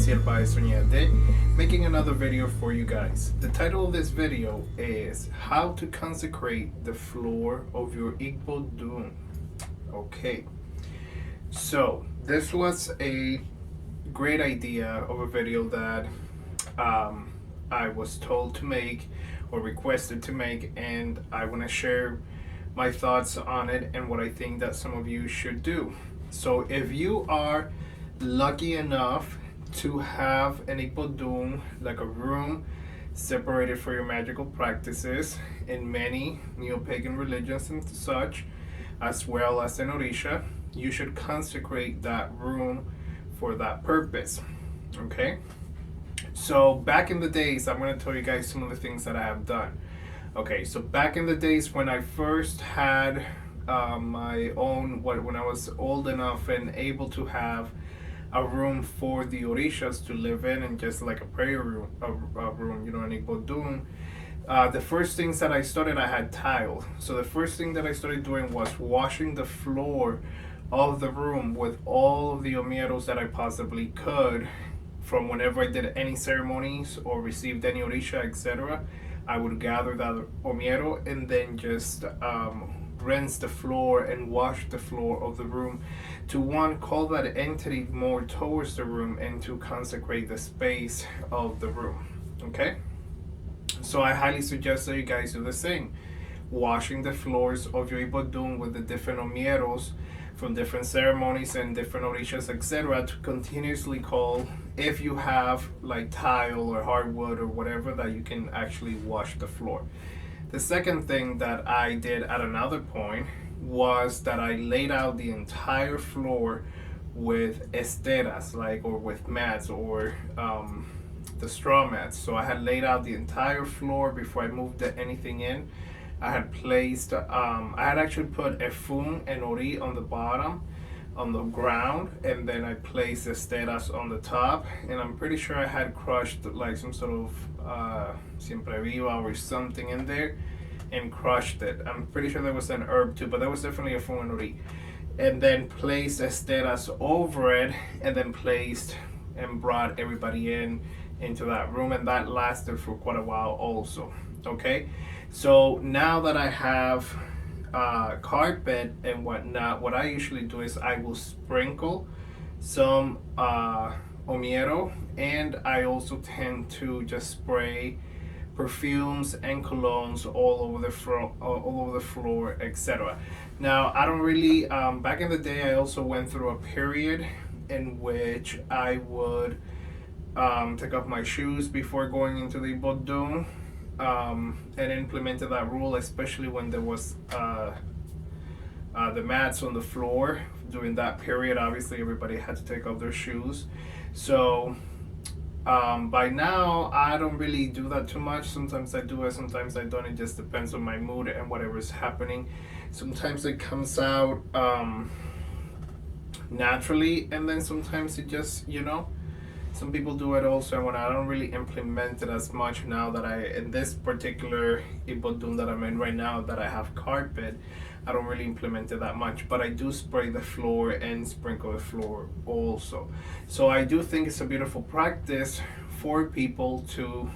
asieloshunyeyeo, making another video for you guys. The title of this video is how to consecrate the floor of your Igbodun. Okay, so this was a great idea of a video that I was told to make or requested to make, and I want to share my thoughts on it and what I think that some of you should do. So if you are lucky enough to have an Igbodun, like a room separated for your magical practices in many neo-pagan religions and such, as well as in Orisha, you should consecrate that room for that purpose. Okay? So back in the days, I'm going to tell you guys some of the things that I have done. Okay, so back in the days when I first had my own, when I was old enough and able to have a room for the Orishas to live in, and just like a prayer room, a room, you know, an Igbodun. The first things that I started, I had tile. So the first thing that I started doing was washing the floor of the room with all of the omieros that I possibly could from whenever I did any ceremonies or received any Orisha, etc. I would gather that omiero and then just rinse the floor and wash the floor of the room to call that entity more towards the room and to consecrate the space of the room. Okay, so I highly suggest that you guys do the same, washing the floors of your Igbodun with the different omieros from different ceremonies and different orishas, etc., to continuously call, if you have like tile or hardwood or whatever, that you can actually wash the floor. The second thing that I did at another point was that I laid out the entire floor with esteras, or with mats, or the straw mats. So I had laid out the entire floor before I moved anything in. I had placed, I had actually put a fun and ori on the bottom, on the ground, and then I placed esteras on the top, and I'm pretty sure I had crushed like some sort of siempre viva or something in there and crushed it. I'm pretty sure there was an herb too, but that was definitely a fun and ori. And then placed esteras over it, and then placed and brought everybody into that room, and that lasted for quite a while also. Okay, so now that I have carpet and whatnot, what I usually do is I will sprinkle some omiero, and I also tend to just spray perfumes and colognes all over the floor, etc. Now I don't really, back in the day I also went through a period in which I would take off my shoes before going into the Igbodun, and implemented that rule, especially when there was the mats on the floor. During that period, obviously everybody had to take off their shoes. So by now I don't really do that too much. Sometimes I do it, sometimes I don't. It just depends on my mood and whatever's happening. Sometimes it comes out naturally, and then sometimes it just, some people do it also, and when I don't really implement it as much now that in this particular Igbodun that I'm in right now, that I have carpet, I don't really implement it that much, but I do spray the floor and sprinkle the floor also. So I do think it's a beautiful practice for people to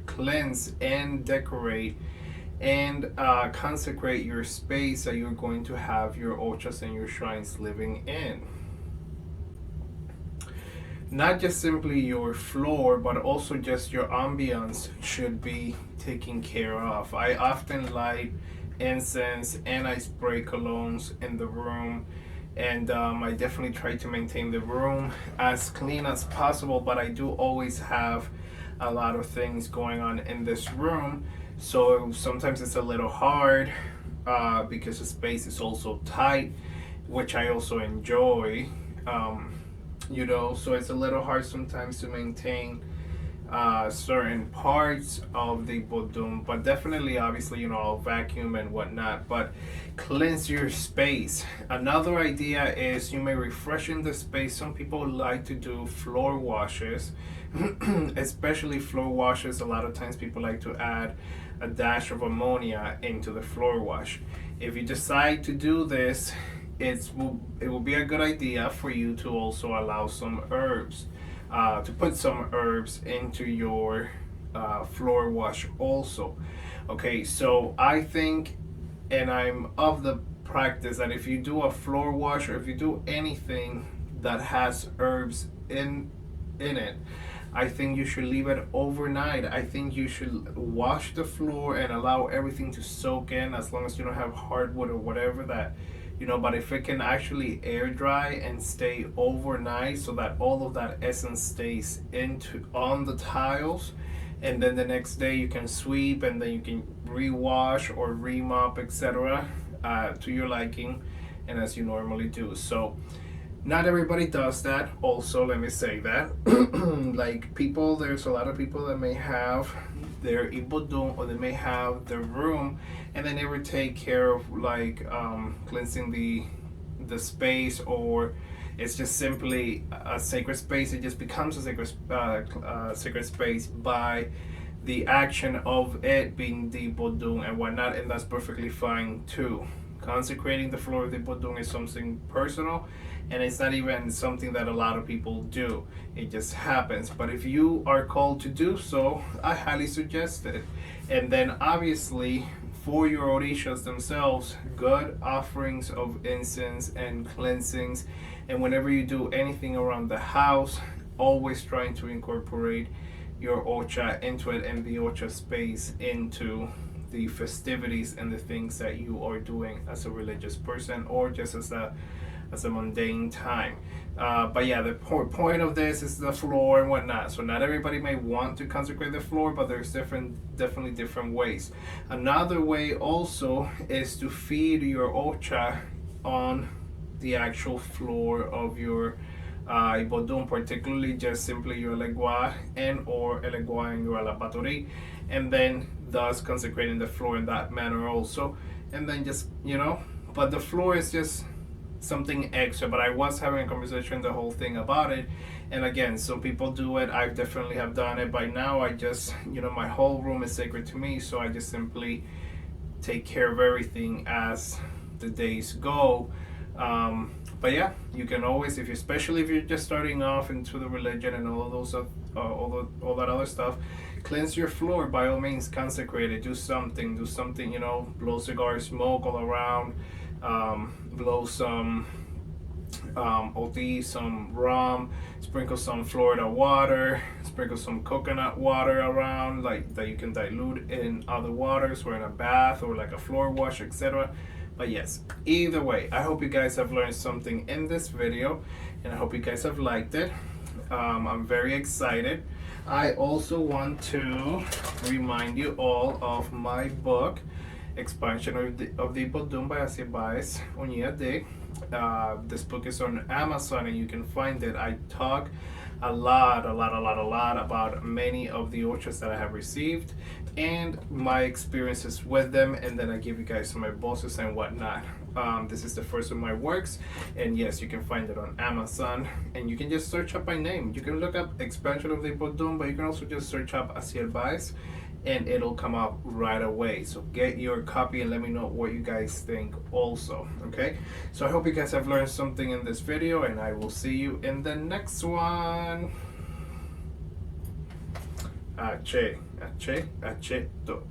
cleanse and decorate and consecrate your space that you're going to have your ochas and your shrines living in. Not just simply your floor, but also just your ambience should be taken care of. I often light incense and I spray colognes in the room, and I definitely try to maintain the room as clean as possible, but I do always have a lot of things going on in this room, so sometimes it's a little hard because the space is also tight, which I also enjoy. So it's a little hard sometimes to maintain certain parts of the Igbodun, but definitely, obviously, I'll vacuum and whatnot, but cleanse your space. Another idea is you may refreshen the space. Some people like to do floor washes, especially floor washes. A lot of times people like to add a dash of ammonia into the floor wash. If you decide to do this, it will be a good idea for you to also allow some herbs, to put some herbs into your floor wash also. Okay, so I think, and I'm of the practice that if you do a floor wash or if you do anything that has herbs in it, I think you should leave it overnight. I think you should wash the floor and allow everything to soak in, as long as you don't have hardwood or whatever that, but if it can actually air dry and stay overnight so that all of that essence stays into on the tiles, and then the next day you can sweep and then you can rewash or remop, etc., to your liking and as you normally do. So not everybody does that. Also, let me say that like people, there's a lot of people that may have their Igbodun, or they may have their room and they never take care of like cleansing the space, or it's just simply a sacred space. It just becomes a sacred space by the action of it being the Igbodun and whatnot, and that's perfectly fine too. Consecrating the floor of the Igbodun is something personal, and it's not even something that a lot of people do. It just happens. But if you are called to do so, I highly suggest it. And then obviously, for your orishas themselves, good offerings of incense and cleansings. And whenever you do anything around the house, always trying to incorporate your ocha into it, and the ocha space into the festivities and the things that you are doing as a religious person, or just as a mundane time. But yeah, the point of this is the floor and whatnot. So not everybody may want to consecrate the floor, but there's definitely different ways. Another way also is to feed your ocha on the actual floor of your Igbodun, particularly just simply your legua and or elegua and your alabatori, and then thus consecrating the floor in that manner also. And then just, but the floor is just something extra. But I was having a conversation the whole thing about it, and again, some people do it. I definitely have done it. By now I just, my whole room is sacred to me, so I just simply take care of everything as the days go. But yeah, you can always, especially if you're just starting off into the religion and all of those all that other stuff, cleanse your floor by all means, consecrate it, do something, blow cigar smoke all around, blow some oti, some rum, sprinkle some Florida water, sprinkle some coconut water around, like that you can dilute in other waters or in a bath or like a floor wash, etc. But yes, either way, I hope you guys have learned something in this video, and I hope you guys have liked it. I'm very excited. I also want to remind you all of my book, Expansion of the Igbodun by asieloshunyeyeo. This book is on Amazon and you can find it. I talk a lot about many of the ochas that I have received and my experiences with them, and then I give you guys some bosses and whatnot. This is the first of my works, and yes, you can find it on Amazon, and you can just search up my name. You can look up Expansion of the Igbodun, but you can also just search up asieloshunyeyeo and it'll come up right away. So get your copy and let me know what you guys think also. Okay, so I hope you guys have learned something in this video, and I will see you in the next one. Ache, ache, ache, do.